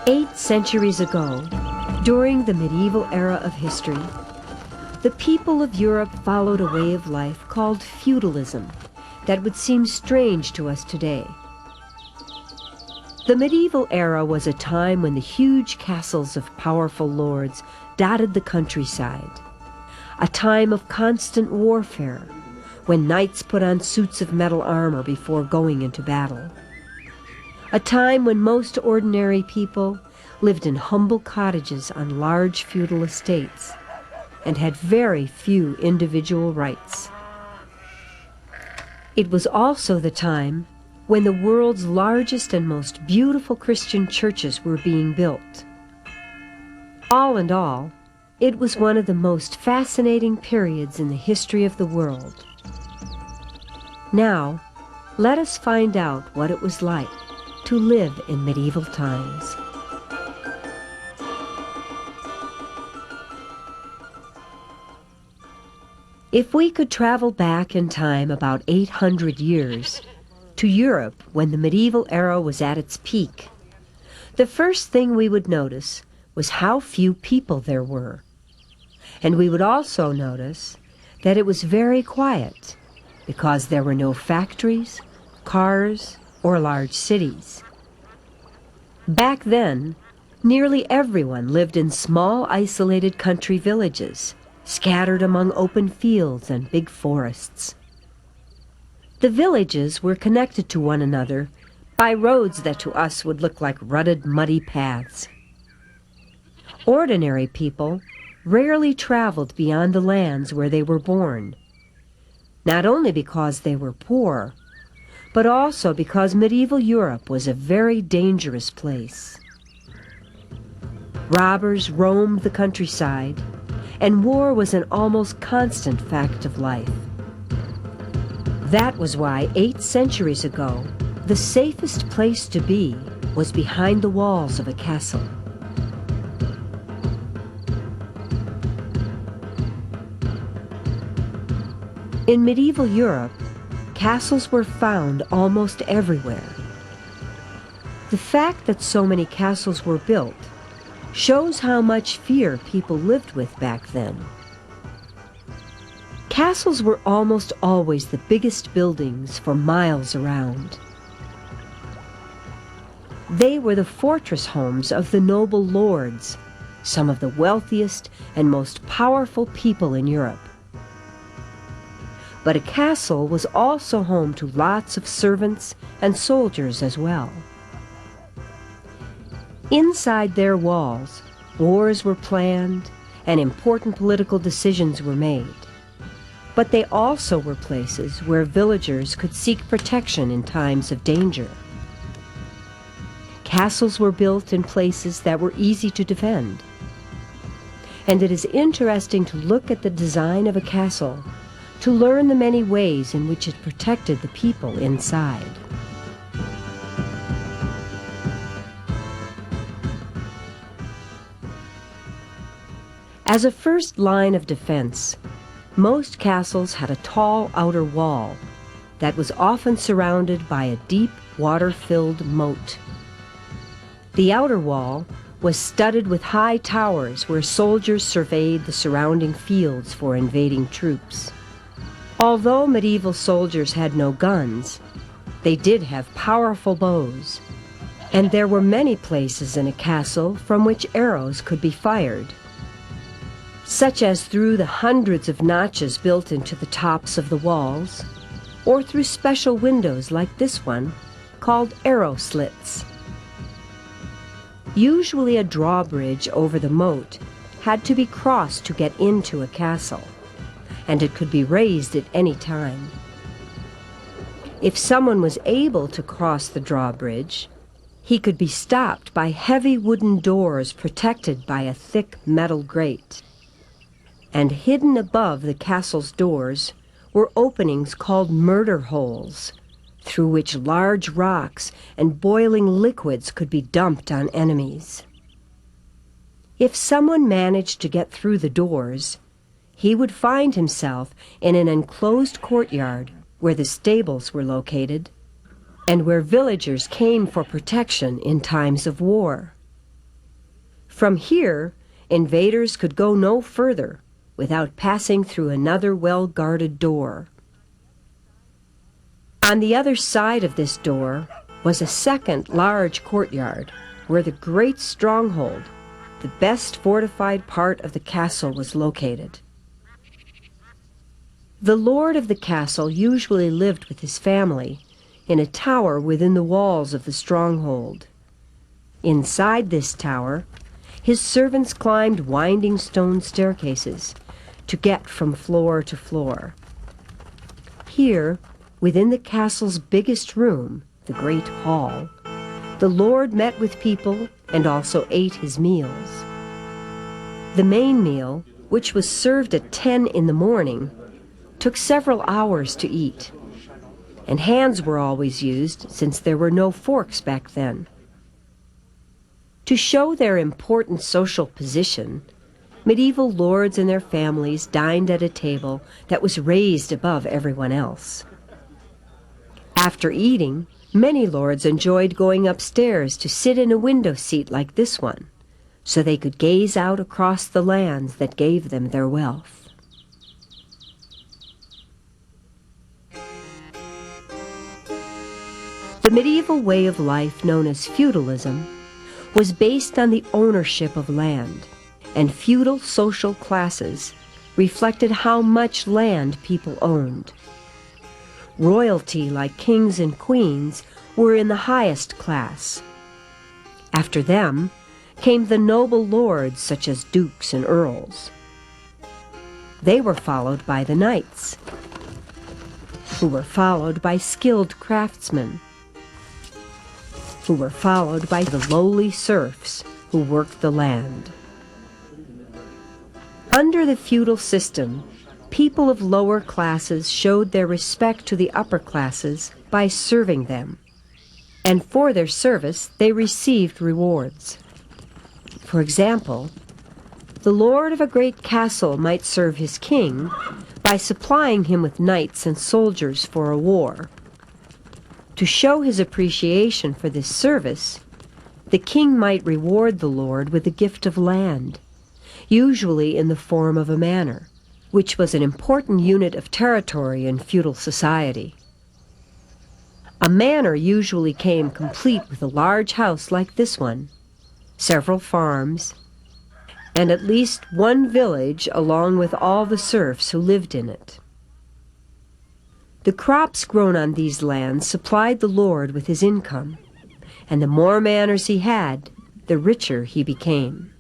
8 centuries ago, during the medieval era of history, the people of Europe followed a way of life called feudalism that would seem strange to us today. The medieval era was a time when the huge castles of powerful lords dotted the countryside, a time of constant warfare, when knights put on suits of metal armor before going into battle, a time when most ordinary people lived in humble cottages on large feudal estates and had very few individual rights. It was also the time when the world's largest and most beautiful Christian churches were being built. All in all, it was one of the most fascinating periods in the history of the world. Now, let us find out what it was like to live in medieval times. If we could travel back in time about 800 years, to Europe when the medieval era was at its peak, the first thing we would notice was how few people there were. And we would also notice that it was very quiet because there were no factories, cars, or large cities. Back then, nearly everyone lived in small, isolated country villages, scattered among open fields and big forests. The villages were connected to one another by roads that to us would look like rutted, muddy paths. Ordinary people rarely traveled beyond the lands where they were born, not only because they were poor, but also because medieval Europe was a very dangerous place. Robbers roamed the countryside, and war was an almost constant fact of life. That was why 8 centuries ago, the safest place to be was behind the walls of a castle. In medieval Europe, castles were found almost everywhere. The fact that so many castles were built shows how much fear people lived with back then. Castles were almost always the biggest buildings for miles around. They were the fortress homes of the noble lords, some of the wealthiest and most powerful people in Europe. But a castle was also home to lots of servants and soldiers as well. Inside their walls, wars were planned and important political decisions were made. But they also were places where villagers could seek protection in times of danger. Castles were built in places that were easy to defend. And it is interesting to look at the design of a castle to learn the many ways in which it protected the people inside. As a first line of defense, most castles had a tall outer wall that was often surrounded by a deep, water-filled moat. The outer wall was studded with high towers where soldiers surveyed the surrounding fields for invading troops. Although medieval soldiers had no guns, they did have powerful bows, and there were many places in a castle from which arrows could be fired, such as through the hundreds of notches built into the tops of the walls, or through special windows like this one, called arrow slits. Usually a drawbridge over the moat had to be crossed to get into a castle, and it could be raised at any time. If someone was able to cross the drawbridge, he could be stopped by heavy wooden doors protected by a thick metal grate. And hidden above the castle's doors were openings called murder holes, through which large rocks and boiling liquids could be dumped on enemies. If someone managed to get through the doors, he would find himself in an enclosed courtyard where the stables were located and where villagers came for protection in times of war. From here, invaders could go no further without passing through another well-guarded door. On the other side of this door was a second large courtyard where the great stronghold, the best fortified part of the castle, was located. The lord of the castle usually lived with his family in a tower within the walls of the stronghold. Inside this tower, his servants climbed winding stone staircases to get from floor to floor. Here, within the castle's biggest room, the Great Hall, the lord met with people and also ate his meals. The main meal, which was served at 10 in the morning, took several hours to eat, and hands were always used since there were no forks back then. To show their important social position, medieval lords and their families dined at a table that was raised above everyone else. After eating, many lords enjoyed going upstairs to sit in a window seat like this one, so they could gaze out across the lands that gave them their wealth. The medieval way of life known as feudalism was based on the ownership of land, and feudal social classes reflected how much land people owned. Royalty, like kings and queens, were in the highest class. After them came the noble lords such as dukes and earls. They were followed by the knights, who were followed by skilled craftsmen, who were followed by the lowly serfs who worked the land. Under the feudal system, people of lower classes showed their respect to the upper classes by serving them, and for their service they received rewards. For example, the lord of a great castle might serve his king by supplying him with knights and soldiers for a war. To show his appreciation for this service, the king might reward the lord with a gift of land, usually in the form of a manor, which was an important unit of territory in feudal society. A manor usually came complete with a large house like this one, several farms, and at least one village along with all the serfs who lived in it. The crops grown on these lands supplied the lord with his income, and the more manors he had, the richer he became.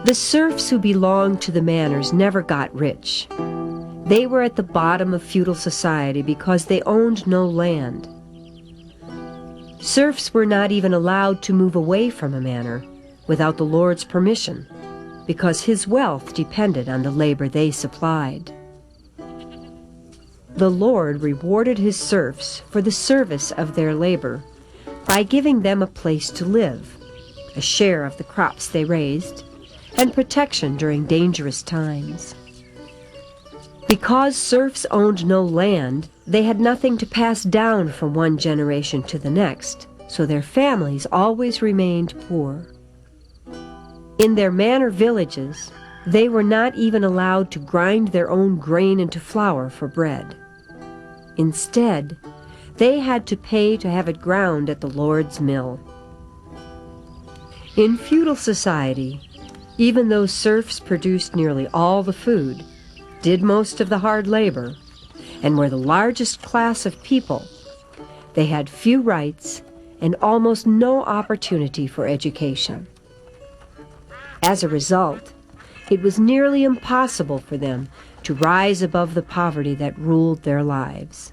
The serfs who belonged to the manors never got rich. They were at the bottom of feudal society because they owned no land. Serfs were not even allowed to move away from a manor without the lord's permission, because his wealth depended on the labor they supplied. The lord rewarded his serfs for the service of their labor by giving them a place to live, a share of the crops they raised, and protection during dangerous times. Because serfs owned no land, they had nothing to pass down from one generation to the next, so their families always remained poor. In their manor villages, they were not even allowed to grind their own grain into flour for bread. Instead, they had to pay to have it ground at the lord's mill. In feudal society, even though serfs produced nearly all the food, did most of the hard labor, and were the largest class of people, they had few rights and almost no opportunity for education. As a result, it was nearly impossible for them to rise above the poverty that ruled their lives.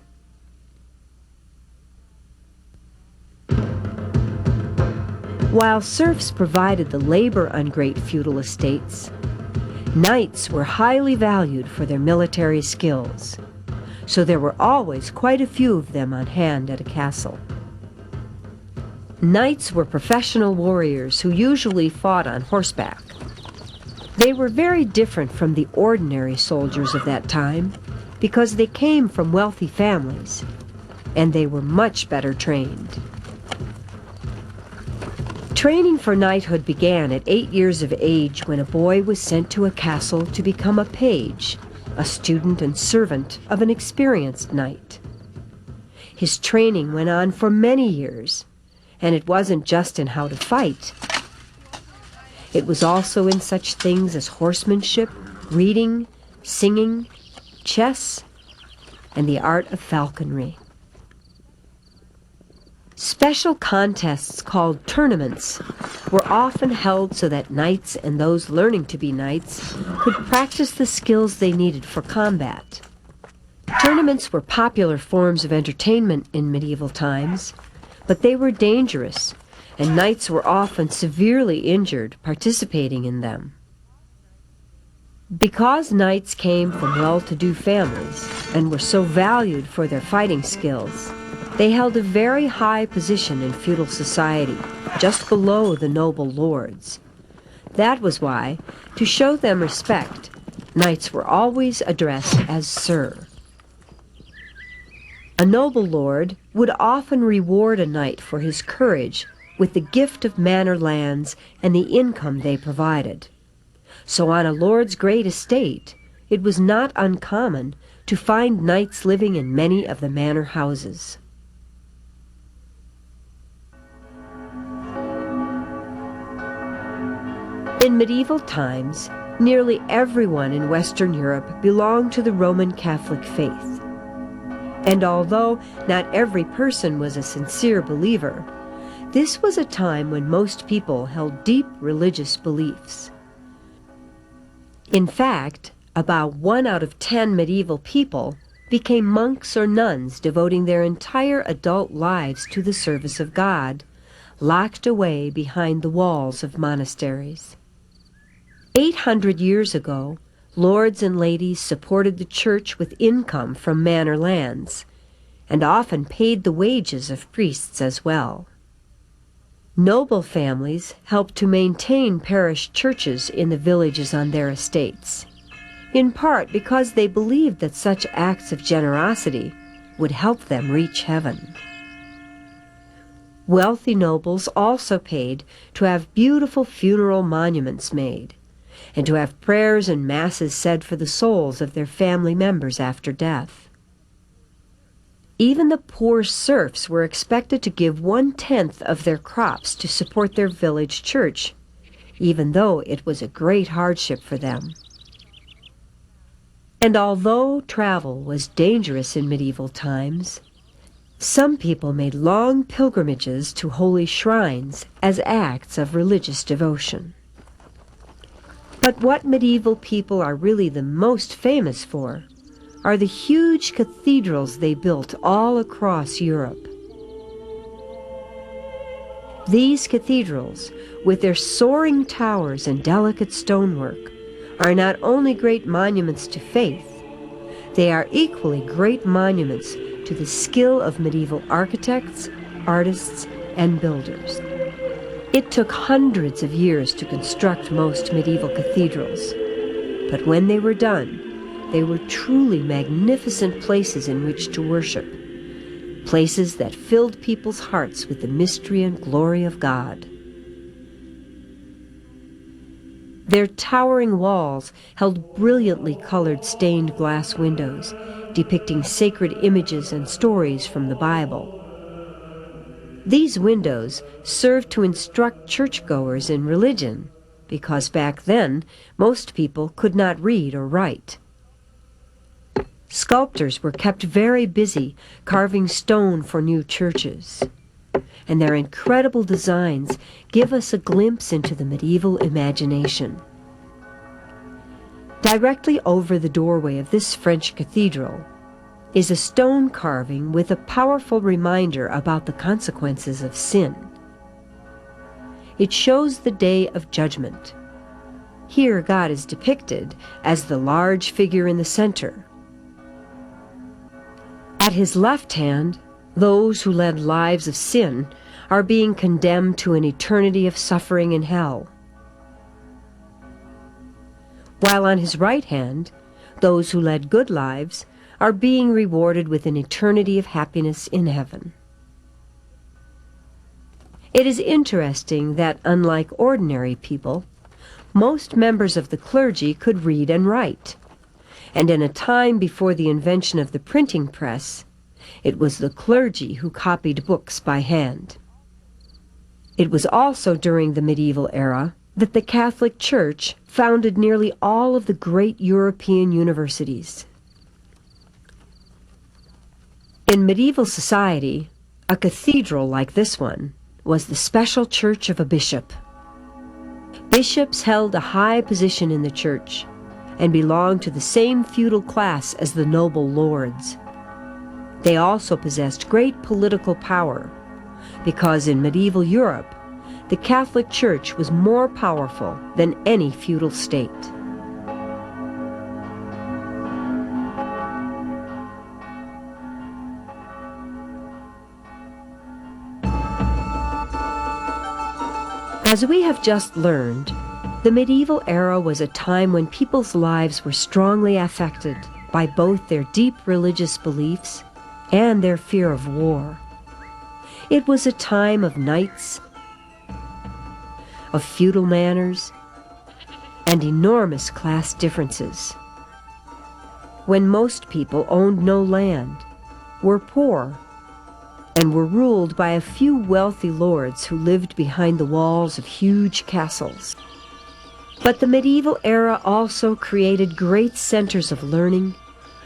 While serfs provided the labor on great feudal estates, knights were highly valued for their military skills, so there were always quite a few of them on hand at a castle. Knights were professional warriors who usually fought on horseback. They were very different from the ordinary soldiers of that time because they came from wealthy families, and they were much better trained. Training for knighthood began at 8 years of age when a boy was sent to a castle to become a page, a student and servant of an experienced knight. His training went on for many years, and it wasn't just in how to fight. It was also in such things as horsemanship, reading, singing, chess, and the art of falconry. Special contests called tournaments were often held so that knights and those learning to be knights could practice the skills they needed for combat. Tournaments were popular forms of entertainment in medieval times, but they were dangerous, and knights were often severely injured participating in them. Because knights came from well-to-do families and were so valued for their fighting skills, they held a very high position in feudal society, just below the noble lords. That was why, to show them respect, knights were always addressed as Sir. A noble lord would often reward a knight for his courage with the gift of manor lands and the income they provided. So on a lord's great estate, it was not uncommon to find knights living in many of the manor houses. In medieval times, nearly everyone in Western Europe belonged to the Roman Catholic faith. And although not every person was a sincere believer, this was a time when most people held deep religious beliefs. In fact, about 1 out of 10 medieval people became monks or nuns, devoting their entire adult lives to the service of God, locked away behind the walls of monasteries. 800 years ago, lords and ladies supported the church with income from manor lands, and often paid the wages of priests as well. Noble families helped to maintain parish churches in the villages on their estates, in part because they believed that such acts of generosity would help them reach heaven. Wealthy nobles also paid to have beautiful funeral monuments made, and to have prayers and masses said for the souls of their family members after death. Even the poor serfs were expected to give 1/10 of their crops to support their village church, even though it was a great hardship for them. And although travel was dangerous in medieval times, some people made long pilgrimages to holy shrines as acts of religious devotion. But what medieval people are really the most famous for are the huge cathedrals they built all across Europe. These cathedrals, with their soaring towers and delicate stonework, are not only great monuments to faith, they are equally great monuments to the skill of medieval architects, artists, and builders. It took hundreds of years to construct most medieval cathedrals, but when they were done, they were truly magnificent places in which to worship, places that filled people's hearts with the mystery and glory of God. Their towering walls held brilliantly colored stained glass windows, depicting sacred images and stories from the Bible. These windows served to instruct churchgoers in religion, because back then most people could not read or write. Sculptors were kept very busy carving stone for new churches, and their incredible designs give us a glimpse into the medieval imagination. Directly over the doorway of this French cathedral is a stone carving with a powerful reminder about the consequences of sin. It shows the day of judgment. Here God is depicted as the large figure in the center. At his left hand, those who led lives of sin are being condemned to an eternity of suffering in hell, while on his right hand, those who led good lives are being rewarded with an eternity of happiness in heaven. It is interesting that, unlike ordinary people, most members of the clergy could read and write. And in a time before the invention of the printing press, it was the clergy who copied books by hand. It was also during the medieval era that the Catholic Church founded nearly all of the great European universities. In medieval society, a cathedral like this one was the special church of a bishop. Bishops held a high position in the church and belonged to the same feudal class as the noble lords. They also possessed great political power because in medieval Europe, the Catholic Church was more powerful than any feudal state. As we have just learned, the medieval era was a time when people's lives were strongly affected by both their deep religious beliefs and their fear of war. It was a time of knights, of feudal manners, and enormous class differences. When most people owned no land, were poor, and were ruled by a few wealthy lords who lived behind the walls of huge castles. But the medieval era also created great centers of learning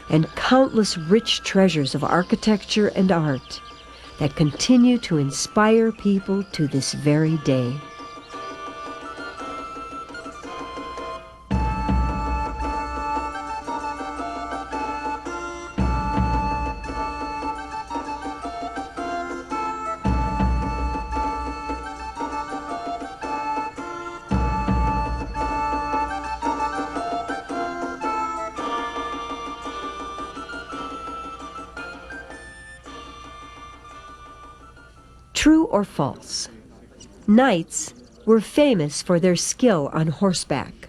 and countless rich treasures of architecture and art that continue to inspire people to this very day. True or false? Knights were famous for their skill on horseback.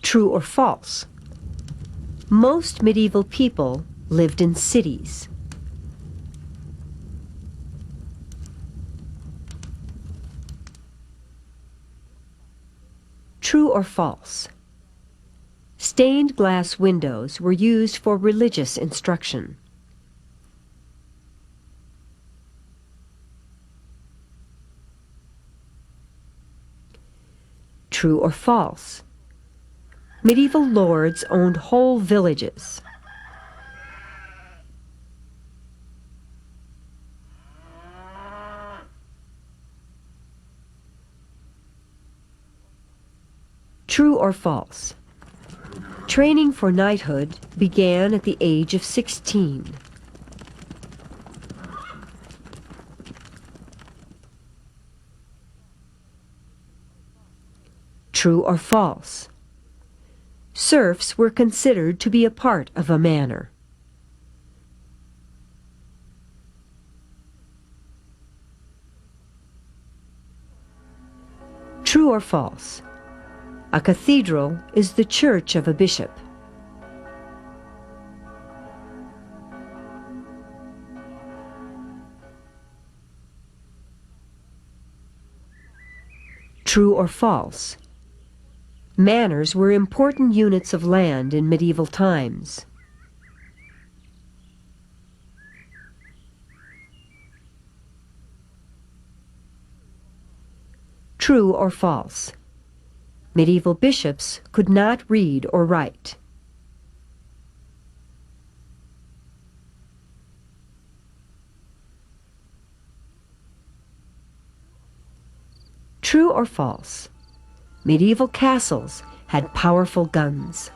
True or false? Most medieval people lived in cities. True or false? Stained glass windows were used for religious instruction. True or false? Medieval lords owned whole villages. True or false? Training for knighthood began at the age of 16. True or false? Serfs were considered to be a part of a manor. True or false? A cathedral is the church of a bishop. True or false? Manors were important units of land in medieval times. True or false? Medieval bishops could not read or write. True or false? Medieval castles had powerful guns.